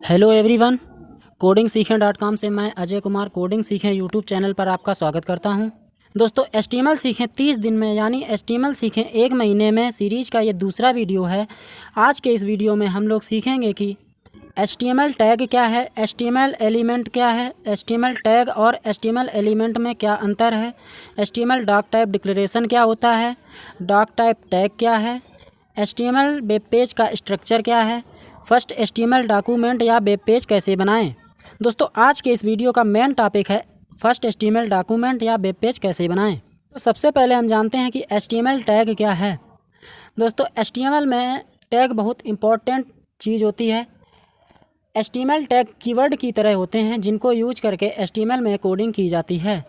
Hello everyone, coding सीखें .com से मैं अजय कुमार कोडिंग सीखें यूट्यूब चैनल पर आपका स्वागत करता हूं। दोस्तों, HTML सीखें 30 दिन में यानी HTML सीखें 1 महीने में सीरीज़ का ये दूसरा वीडियो है। आज के इस वीडियो में हम लोग सीखेंगे कि HTML टैग क्या है, HTML एलिमेंट क्या है, HTML टैग और HTML एलिमेंट में क्या अंतर है, HTML डॉक टाइप डिक्लेरेशन क्या होता है, डॉक टाइप टैग क्या है, HTML वेब पेज का स्ट्रक्चर क्या है, फर्स्ट HTML डॉक्यूमेंट या वेब पेज कैसे बनाएं। दोस्तों, आज के इस वीडियो का मेन टॉपिक है फर्स्ट HTML डॉक्यूमेंट या वेब पेज कैसे बनाएं। तो सबसे पहले हम जानते हैं कि HTML टैग क्या है। दोस्तों, HTML में टैग बहुत इम्पोर्टेंट चीज़ होती है। HTML टैग कीवर्ड की तरह होते हैं जिनको यूज करके HTML में कोडिंग की जाती है।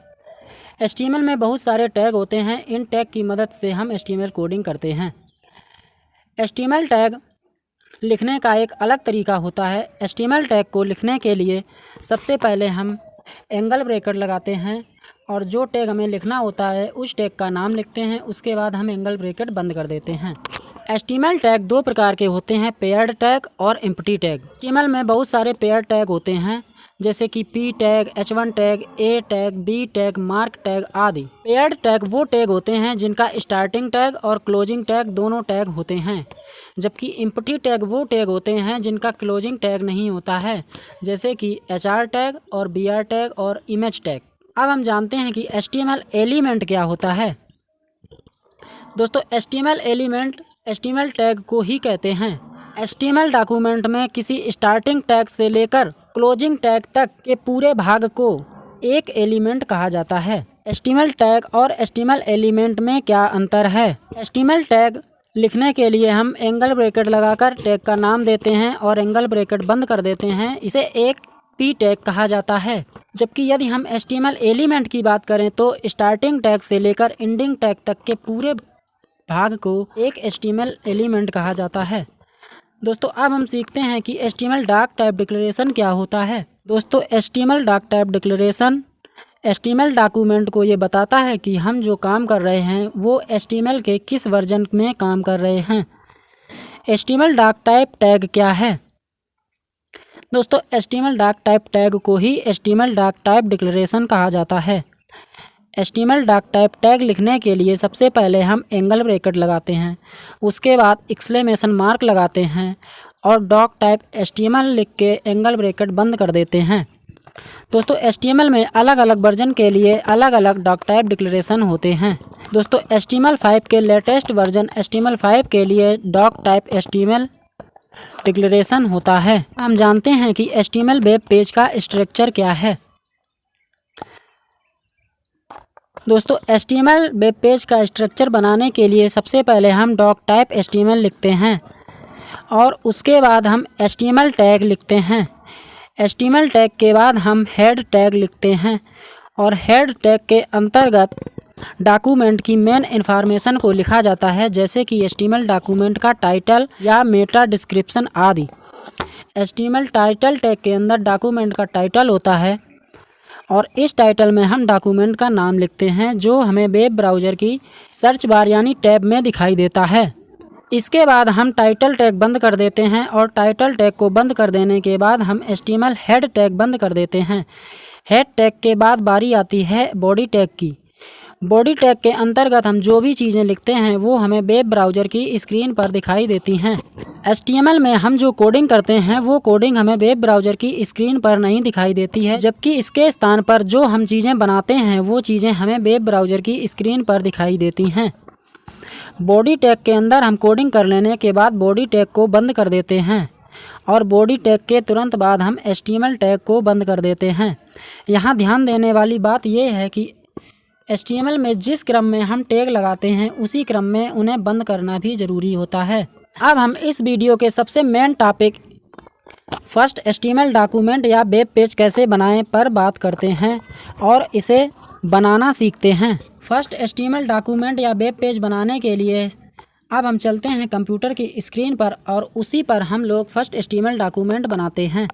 HTML में बहुत सारे टैग होते हैं, इन टैग की मदद से हम HTML कोडिंग करते हैं। HTML टैग लिखने का एक अलग तरीका होता है। HTML टैग को लिखने के लिए सबसे पहले हम एंगल ब्रैकेट लगाते हैं और जो टैग हमें लिखना होता है उस टैग का नाम लिखते हैं। उसके बाद हम एंगल ब्रैकेट बंद कर देते हैं। HTML टैग दो प्रकार के होते हैं, पेयर्ड टैग और एम्प्टी टैग। HTML में बहुत सारे पेयर्ड टैग होते हैं जैसे कि P tag, H1 tag, A tag, B tag, mark tag आदि। पेयर्ड टैग वो टैग होते हैं जिनका स्टार्टिंग टैग और क्लोजिंग टैग दोनों टैग होते हैं, जबकि एम्प्टी टैग वो टैग होते हैं जिनका क्लोजिंग टैग नहीं होता है, जैसे कि HR टैग और BR टैग और इमेज टैग। अब हम जानते हैं कि HTML एलिमेंट क्या होता है। दोस्तों, HTML एलिमेंट HTML टैग को ही कहते हैं। HTML डॉक्यूमेंट में किसी स्टार्टिंग टैग से लेकर क्लोजिंग टैग तक के पूरे भाग को एक एलिमेंट कहा जाता है। HTML टैग और HTML एलिमेंट में क्या अंतर है। HTML टैग लिखने के लिए हम एंगल ब्रैकेट लगाकर टैग का नाम देते हैं और एंगल ब्रैकेट बंद कर देते हैं। इसे एक P टैग कहा जाता है। जबकि यदि हम HTML एलिमेंट की बात करें तो स्टार्टिंग टैग से लेकर एंडिंग टैग तक के पूरे भाग को एक HTML एलिमेंट कहा जाता है। दोस्तों, अब हम सीखते हैं कि HTML डॉक टाइप डिक्लेरेशन क्या होता है। दोस्तों, HTML doc type declaration HTML document को ये बताता है कि हम जो काम कर रहे हैं वो HTML के किस वर्जन में काम कर रहे हैं। HTML डॉक टाइप टैग क्या है। दोस्तों, HTML डॉक टाइप टैग को ही HTML डॉक टाइप डिक्लेरेशन कहा जाता है। HTML डॉक टाइप टैग लिखने के लिए सबसे पहले हम एंगल ब्रैकेट लगाते हैं, उसके बाद एक्सक्लेमेशन मार्क लगाते हैं और डॉक टाइप HTML लिख के एंगल ब्रैकेट बंद कर देते हैं। दोस्तों, HTML में अलग अलग वर्जन के लिए अलग अलग डॉक टाइप डिक्लेरेशन होते हैं। दोस्तों, HTML5 के लेटेस्ट वर्जन HTML5 के लिए डॉक टाइप HTML डिक्लेरेशन होता है। हम जानते हैं कि HTML वेब पेज का स्ट्रक्चर क्या है। दोस्तों, HTML वेब पेज का स्ट्रक्चर बनाने के लिए सबसे पहले हम डॉक टाइप HTML लिखते हैं और उसके बाद हम HTML टैग लिखते हैं। HTML टैग के बाद हम हेड टैग लिखते हैं और हेड टैग के अंतर्गत डॉक्यूमेंट की मेन इन्फॉर्मेशन को लिखा जाता है, जैसे कि HTML डॉक्यूमेंट का टाइटल या मेटा डिस्क्रिप्शन आदि। HTML टाइटल टैग के अंदर डॉक्यूमेंट का टाइटल होता है और इस टाइटल में हम डॉक्यूमेंट का नाम लिखते हैं जो हमें वेब ब्राउज़र की सर्च बार यानी टैब में दिखाई देता है। इसके बाद हम टाइटल टैग बंद कर देते हैं और टाइटल टैग को बंद कर देने के बाद हम HTML हेड टैग बंद कर देते हैं। हेड टैग के बाद बारी आती है बॉडी टैग की। बॉडी टैग के अंतर्गत हम जो भी चीज़ें लिखते हैं वो हमें वेब ब्राउज़र की स्क्रीन पर दिखाई देती हैं। HTML में हम जो कोडिंग करते हैं वो कोडिंग हमें वेब ब्राउज़र की स्क्रीन पर नहीं दिखाई देती है, जबकि इसके स्थान पर जो हम चीज़ें बनाते हैं वो चीज़ें हमें वेब ब्राउज़र की स्क्रीन पर दिखाई देती हैं। बॉडी टैग के अंदर हम कोडिंग कर लेने के बाद बॉडी टैग को बंद कर देते हैं और बॉडी टैग के तुरंत बाद हम HTML टैग को बंद कर देते हैं। यहाँ ध्यान देने वाली बात यह है कि HTML में जिस क्रम में हम टैग लगाते हैं उसी क्रम में उन्हें बंद करना भी ज़रूरी होता है। अब हम इस वीडियो के सबसे main topic first HTML document या वेब पेज कैसे बनाएं पर बात करते हैं और इसे बनाना सीखते हैं। फर्स्ट HTML डॉक्यूमेंट या वेब पेज बनाने के लिए अब हम चलते हैं कंप्यूटर की स्क्रीन पर और उसी पर हम लोग फर्स्ट HTML डॉक्यूमेंट बनाते हैं।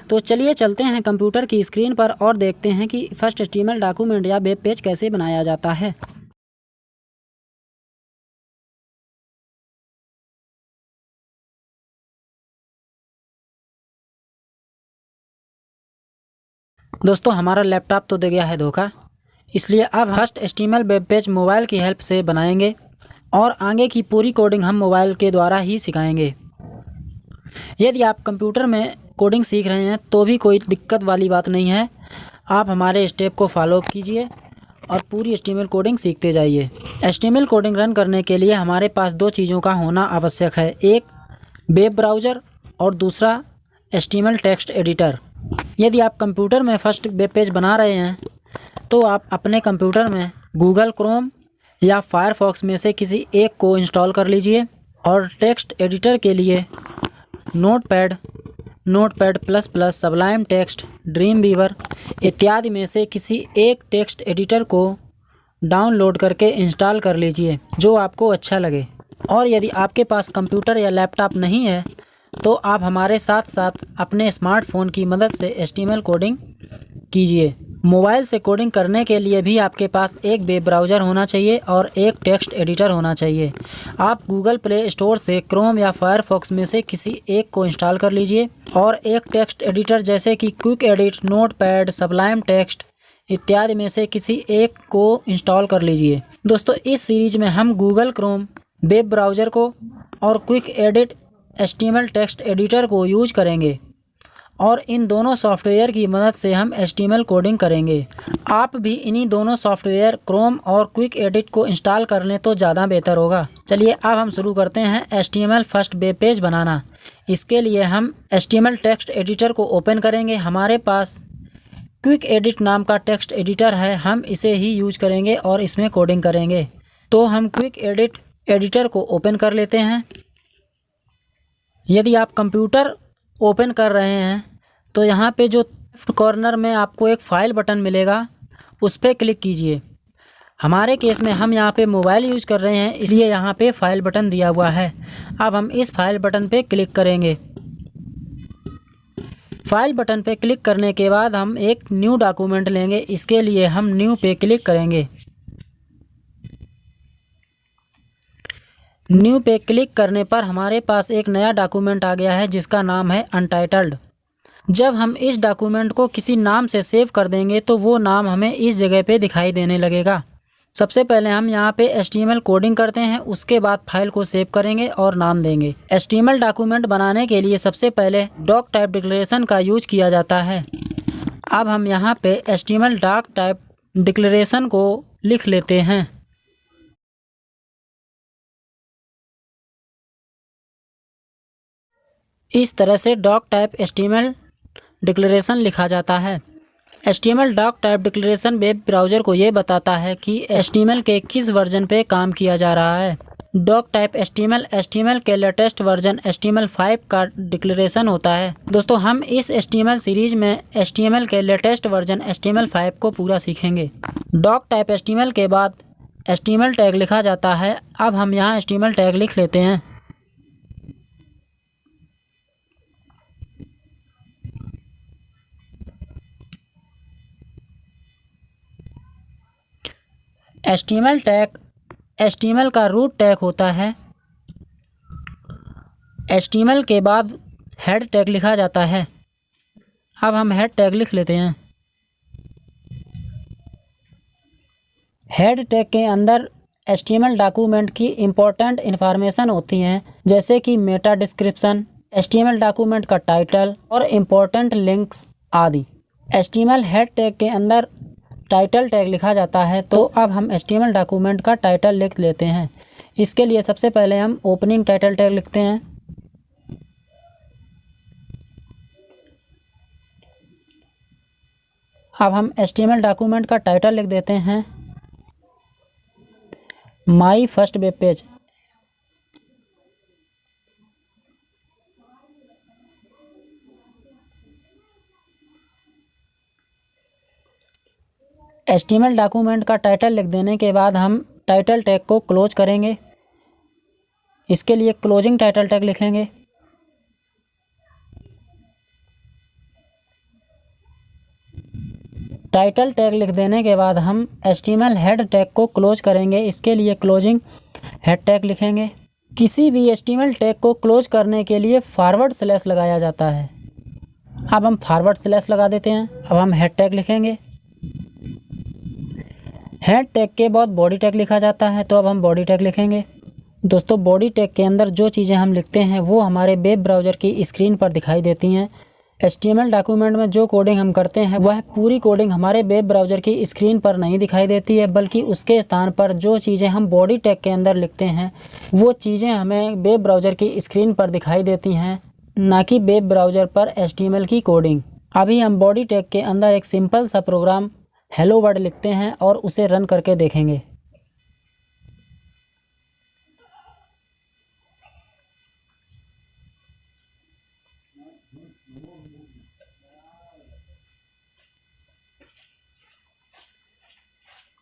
तो चलिए चलते हैं कंप्यूटर की स्क्रीन पर और देखते हैं कि फर्स्ट HTML डॉक्यूमेंट या वेब पेज कैसे बनाया जाता है। दोस्तों हमारा लैपटॉप तो दे गया है धोखा, इसलिए अब first HTML web page mobile की हेल्प से बनाएंगे और आगे की पूरी कोडिंग हम मोबाइल के द्वारा ही सिखाएंगे। यदि आप कंप्यूटर में कोडिंग सीख रहे हैं तो भी कोई दिक्कत वाली बात नहीं है, आप हमारे स्टेप को फॉलो कीजिए और पूरी HTML कोडिंग सीखते जाइए। HTML कोडिंग रन करने के लिए हमारे पास दो चीज़ों का होना आवश्यक है, एक वेब ब्राउज़र और दूसरा HTML टेक्स्ट एडिटर। यदि आप कंप्यूटर में फर्स्ट वेब पेज बना रहे हैं तो आप अपने कंप्यूटर में गूगल क्रोम या फायरफॉक्स में से किसी एक को इंस्टॉल कर लीजिए और टेक्स्ट एडिटर के लिए notepad, notepad plus plus, Sublime text, dream weaver इत्यादि में से किसी एक टेक्स्ट एडिटर को डाउनलोड करके इंस्टॉल कर लीजिए जो आपको अच्छा लगे। और यदि आपके पास कंप्यूटर या लैपटॉप नहीं है तो आप हमारे साथ साथ अपने स्मार्टफोन की मदद से HTML कोडिंग कीजिए। मोबाइल से कोडिंग करने के लिए भी आपके पास एक वेब ब्राउज़र होना चाहिए और एक टेक्स्ट एडिटर होना चाहिए। आप गूगल प्ले स्टोर से क्रोम या फायरफॉक्स में से किसी एक को इंस्टॉल कर लीजिए और एक टेक्स्ट एडिटर जैसे कि quick edit, notepad, Sublime text इत्यादि में से किसी एक को इंस्टॉल कर लीजिए। दोस्तों इस सीरीज में हम गूगल क्रोम वेब ब्राउज़र को और quick edit HTML text editor को यूज करेंगे और इन दोनों सॉफ्टवेयर की मदद से हम HTML कोडिंग करेंगे। आप भी इन्हीं दोनों सॉफ्टवेयर क्रोम और क्विक एडिट को इंस्टॉल कर लें तो ज़्यादा बेहतर होगा। चलिए अब हम शुरू करते हैं HTML फर्स्ट वेब पेज बनाना। इसके लिए हम HTML टेक्स्ट एडिटर को ओपन करेंगे। हमारे पास क्विक एडिट नाम का टेक्स्ट एडिटर है, हम इसे ही यूज करेंगे और इसमें कोडिंग करेंगे। तो हम क्विक एडिट एडिटर को ओपन कर लेते हैं। यदि आप कंप्यूटर ओपन कर रहे हैं तो यहाँ पे जो लेफ्ट कॉर्नर में आपको एक फ़ाइल बटन मिलेगा उस पर क्लिक कीजिए। हमारे केस में हम यहाँ पे मोबाइल यूज़ कर रहे हैं इसलिए यहाँ पे फ़ाइल बटन दिया हुआ है। अब हम इस फाइल बटन पे क्लिक करेंगे। फाइल बटन पे क्लिक करने के बाद हम एक न्यू डॉक्यूमेंट लेंगे। इसके लिए हम न्यू पे क्लिक करेंगे। न्यू पे क्लिक करने पर हमारे पास एक नया डॉक्यूमेंट आ गया है जिसका नाम है अनटाइटल्ड। जब हम इस डॉक्यूमेंट को किसी नाम से सेव कर देंगे तो वो नाम हमें इस जगह पे दिखाई देने लगेगा। सबसे पहले हम यहाँ पे HTML कोडिंग करते हैं, उसके बाद फाइल को सेव करेंगे और नाम देंगे। HTML डॉक्यूमेंट बनाने के लिए सबसे पहले डॉक टाइप डिक्लेरेशन का यूज किया जाता है। अब हम यहाँ पे HTML डॉक टाइप डिक्लेरेशन को लिख लेते हैं। इस तरह से डॉक टाइप HTML डिक्लेरेशन लिखा जाता है। HTML doc type declaration web browser को ये बताता है कि HTML के किस वर्जन पे काम किया जा रहा है। डॉक टाइप HTML के लेटेस्ट वर्जन HTML5 का डिक्लेरेशन होता है। दोस्तों हम इस HTML सीरीज में HTML के लेटेस्ट वर्जन HTML5 को पूरा सीखेंगे। डॉक टाइप HTML के बाद HTML टैग लिखा जाता है। अब हम यहाँ HTML टैग लिख लेते हैं। HTML टैग HTML का रूट टैग होता है। HTML के बाद हेड टैग लिखा जाता है। अब हम हेड टैग लिख लेते हैं। हेड टैग के अंदर HTML डॉक्यूमेंट की इम्पोर्टेंट इन्फॉर्मेशन होती हैं जैसे कि मेटा डिस्क्रिप्शन, HTML डॉक्यूमेंट का टाइटल और इम्पोर्टेंट लिंक्स आदि। HTML हेड टैग के अंदर टाइटल टैग लिखा जाता है। तो अब हम HTML डॉक्यूमेंट का टाइटल लिख लेते हैं। इसके लिए सबसे पहले हम ओपनिंग टाइटल टैग लिखते हैं। अब हम HTML डॉक्यूमेंट का टाइटल लिख देते हैं my first web page. HTML document का टाइटल लिख देने के बाद हम टाइटल टैग को क्लोज करेंगे। इसके लिए क्लोजिंग टाइटल टैग लिखेंगे। टाइटल टैग लिख देने के बाद हम HTML हेड टैग को क्लोज करेंगे। इसके लिए क्लोजिंग हेड टैग लिखेंगे। किसी भी HTML टैग को क्लोज करने के लिए फॉरवर्ड स्लैश लगाया जाता है अब हम फॉरवर्ड स्लैश लगा देते हैं। अब हम हेड टैग लिखेंगे। हेड टैग के बाद बॉडी टैग लिखा जाता है, तो अब हम बॉडी टैग लिखेंगे। दोस्तों बॉडी टैग के अंदर जो चीज़ें हम लिखते हैं वो हमारे वेब ब्राउज़र की स्क्रीन पर दिखाई देती हैं। HTML डॉक्यूमेंट में जो कोडिंग हम करते हैं वह पूरी कोडिंग हमारे वेब ब्राउज़र की स्क्रीन पर नहीं दिखाई देती है, बल्कि उसके स्थान पर जो चीज़ें हम बॉडी टैग के अंदर लिखते हैं वो चीज़ें हमें वेब ब्राउज़र की स्क्रीन पर दिखाई देती हैं, ना कि वेब ब्राउज़र पर HTML की कोडिंग। अभी हम बॉडी टैग के अंदर एक सिंपल सा प्रोग्राम हेलो वर्ल्ड लिखते हैं और उसे रन करके देखेंगे।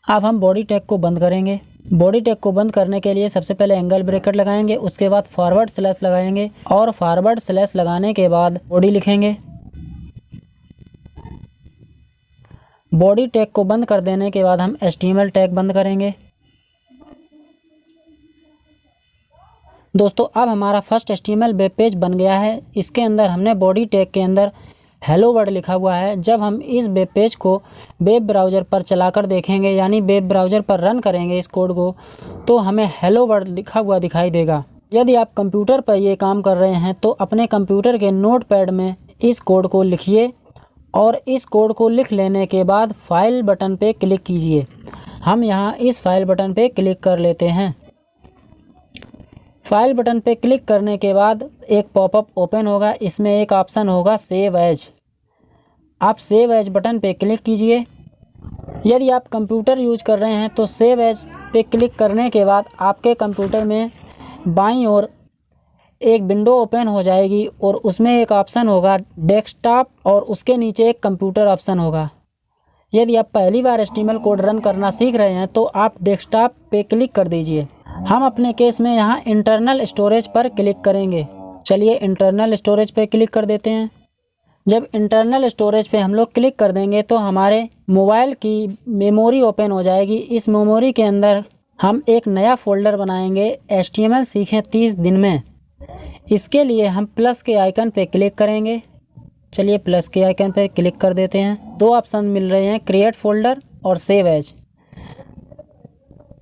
अब हम बॉडी टैग को बंद करेंगे। बॉडी टैग को बंद करने के लिए सबसे पहले एंगल ब्रैकेट लगाएंगे, उसके बाद फॉरवर्ड स्लैश लगाएंगे और फॉरवर्ड स्लैश लगाने के बाद बॉडी लिखेंगे। बॉडी टैग को बंद कर देने के बाद हम HTML टैग बंद करेंगे। दोस्तों अब हमारा फर्स्ट HTML वेब पेज बन गया है। इसके अंदर हमने बॉडी टैग के अंदर हेलो वर्ल्ड लिखा हुआ है। जब हम इस वेब पेज को वेब ब्राउज़र पर चलाकर देखेंगे, यानी वेब ब्राउज़र पर रन करेंगे इस कोड को, तो हमें हेलो वर्ल्ड लिखा हुआ दिखाई देगा। यदि आप कंप्यूटर पर ये काम कर रहे हैं तो अपने कंप्यूटर के नोटपैड में इस कोड को लिखिए और इस कोड को लिख लेने के बाद फाइल बटन पे क्लिक कीजिए। हम यहाँ इस फाइल बटन पे क्लिक कर लेते हैं। फाइल बटन पे क्लिक करने के बाद एक पॉपअप ओपन होगा, इसमें एक ऑप्शन होगा सेव एज। आप सेव एज बटन पे क्लिक कीजिए। यदि आप कंप्यूटर यूज कर रहे हैं तो सेव एज पे क्लिक करने के बाद आपके कंप्यूटर में बाईं ओर एक विंडो ओपन हो जाएगी और उसमें एक ऑप्शन होगा डेस्कटॉप और उसके नीचे एक कंप्यूटर ऑप्शन होगा। यदि आप पहली बार HTML कोड रन करना सीख रहे हैं तो आप डेस्कटॉप पे क्लिक कर दीजिए। हम अपने केस में यहाँ इंटरनल स्टोरेज पर क्लिक करेंगे। चलिए इंटरनल स्टोरेज पे क्लिक कर देते हैं। जब इंटरनल स्टोरेज पे हम लोग क्लिक कर देंगे तो हमारे मोबाइल की मेमोरी ओपन हो जाएगी। इस मेमोरी के अंदर हम एक नया फोल्डर बनाएंगे HTML सीखें 30 दिन में। इसके लिए हम प्लस के आइकन पे क्लिक करेंगे। चलिए प्लस के आइकन पर क्लिक कर देते हैं। दो ऑप्शन मिल रहे हैं, क्रिएट फोल्डर और सेव एज।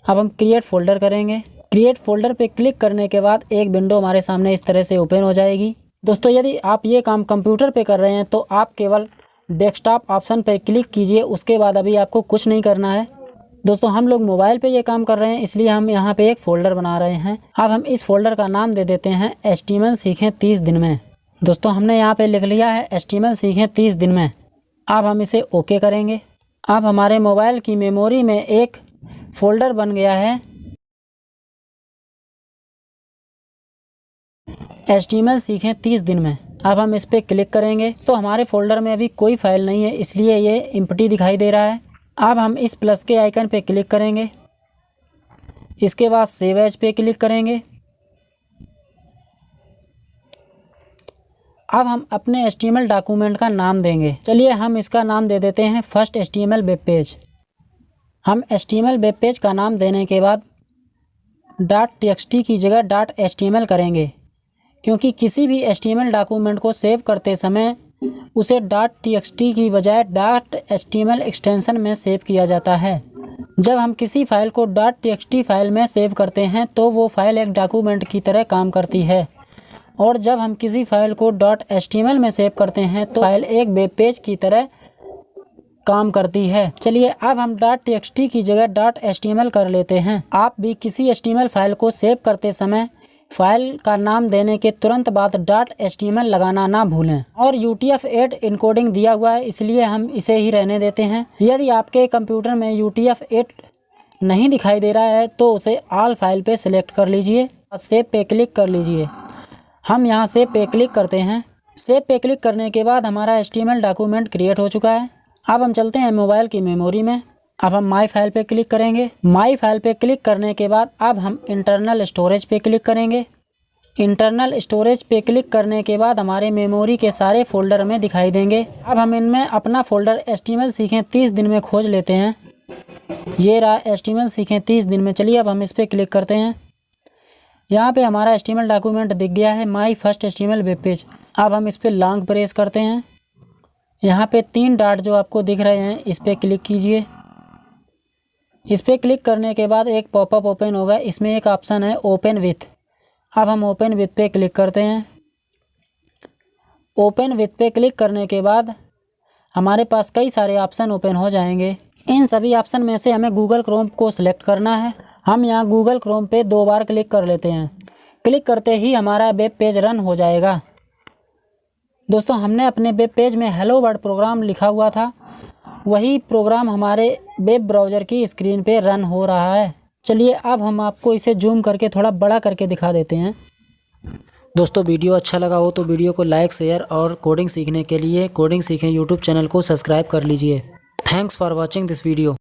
अब हम क्रिएट फोल्डर करेंगे। क्रिएट फोल्डर पे क्लिक करने के बाद एक विंडो हमारे सामने इस तरह से ओपन हो जाएगी। दोस्तों यदि आप ये काम कंप्यूटर पे कर रहे हैं तो आप केवल डेस्कटॉप ऑप्शन पर क्लिक कीजिए, उसके बाद अभी आपको कुछ नहीं करना है। दोस्तों हम लोग मोबाइल पे ये काम कर रहे हैं, इसलिए हम यहाँ पे एक फ़ोल्डर बना रहे हैं। अब हम इस फोल्डर का नाम दे देते हैं HTML सीखें 30 दिन में। दोस्तों हमने यहाँ पे लिख लिया है HTML सीखें 30 दिन में। अब हम इसे ओके करेंगे। अब हमारे मोबाइल की मेमोरी में एक फ़ोल्डर बन गया है HTML सीखें 30 दिन में। अब हम इस पर क्लिक करेंगे तो हमारे फ़ोल्डर में अभी कोई फाइल नहीं है, इसलिए ये एम्प्टी दिखाई दे रहा है। अब हम इस प्लस के आइकन पे क्लिक करेंगे। इसके बाद सेव एज पे क्लिक करेंगे। अब हम अपने HTML डॉक्यूमेंट का नाम देंगे। चलिए हम इसका नाम दे देते हैं फर्स्ट HTML वेब पेज। हम HTML वेब पेज का नाम देने के बाद .txt की जगह .html करेंगे, क्योंकि किसी भी HTML डॉक्यूमेंट को सेव करते समय उसे .txt की बजाय .html एक्सटेंशन में सेव किया जाता है। जब हम किसी फाइल को .txt फाइल में सेव करते हैं तो वो फाइल एक डॉक्यूमेंट की तरह काम करती है, और जब हम किसी फाइल को .html में सेव करते हैं तो फाइल एक वेब पेज की तरह काम करती है। चलिए अब हम .txt की जगह .html कर लेते हैं। आप भी किसी HTML फाइल को सेव करते समय फाइल का नाम देने के तुरंत बाद .html लगाना ना भूलें। और UTF-8 इनकोडिंग दिया हुआ है, इसलिए हम इसे ही रहने देते हैं। यदि आपके कंप्यूटर में UTF-8 नहीं दिखाई दे रहा है तो उसे ऑल फाइल पे सिलेक्ट कर लीजिए और सेव पे क्लिक कर लीजिए। हम यहाँ सेव पे क्लिक करते हैं। सेव पे क्लिक करने के बाद हमारा HTML डॉक्यूमेंट क्रिएट हो चुका है। अब हम चलते हैं मोबाइल की मेमोरी में। अब हम माई फाइल पे क्लिक करेंगे। माई फाइल पे क्लिक करने के बाद अब हम इंटरनल स्टोरेज पे क्लिक करेंगे। इंटरनल स्टोरेज पे क्लिक करने के बाद हमारे मेमोरी के सारे फोल्डर हमें दिखाई देंगे। अब हम इनमें अपना फोल्डर HTML सीखें 30 दिन में खोज लेते हैं। ये रहा HTML सीखें 30 दिन में। चलिए अब हम इस पर क्लिक करते हैं। यहाँ पे हमारा HTML डॉक्यूमेंट दिख गया है, my first HTML web page. अब हम इस पर लॉन्ग प्रेस करते हैं। यहाँ पे 3 डॉट जो आपको दिख रहे हैं इस पर क्लिक कीजिए। इस पर क्लिक करने के बाद एक पॉपअप ओपन होगा, इसमें एक ऑप्शन है ओपन विथ। अब हम ओपन विथ पे क्लिक करते हैं। ओपन विथ पे क्लिक करने के बाद हमारे पास कई सारे ऑप्शन ओपन हो जाएंगे। इन सभी ऑप्शन में से हमें गूगल क्रोम को सिलेक्ट करना है। हम यहाँ गूगल क्रोम पे 2 बार क्लिक कर लेते हैं। क्लिक करते ही हमारा वेब पेज रन हो जाएगा। दोस्तों, हमने अपने वेब पेज में हेलो वर्ल्ड प्रोग्राम लिखा हुआ था, वही प्रोग्राम हमारे वेब ब्राउज़र की स्क्रीन पे रन हो रहा है। चलिए अब हम आपको इसे जूम करके थोड़ा बड़ा करके दिखा देते हैं। दोस्तों, वीडियो अच्छा लगा हो तो वीडियो को लाइक, शेयर और कोडिंग सीखने के लिए कोडिंग सीखें यूट्यूब चैनल को सब्सक्राइब कर लीजिए। Thanks for watching this video.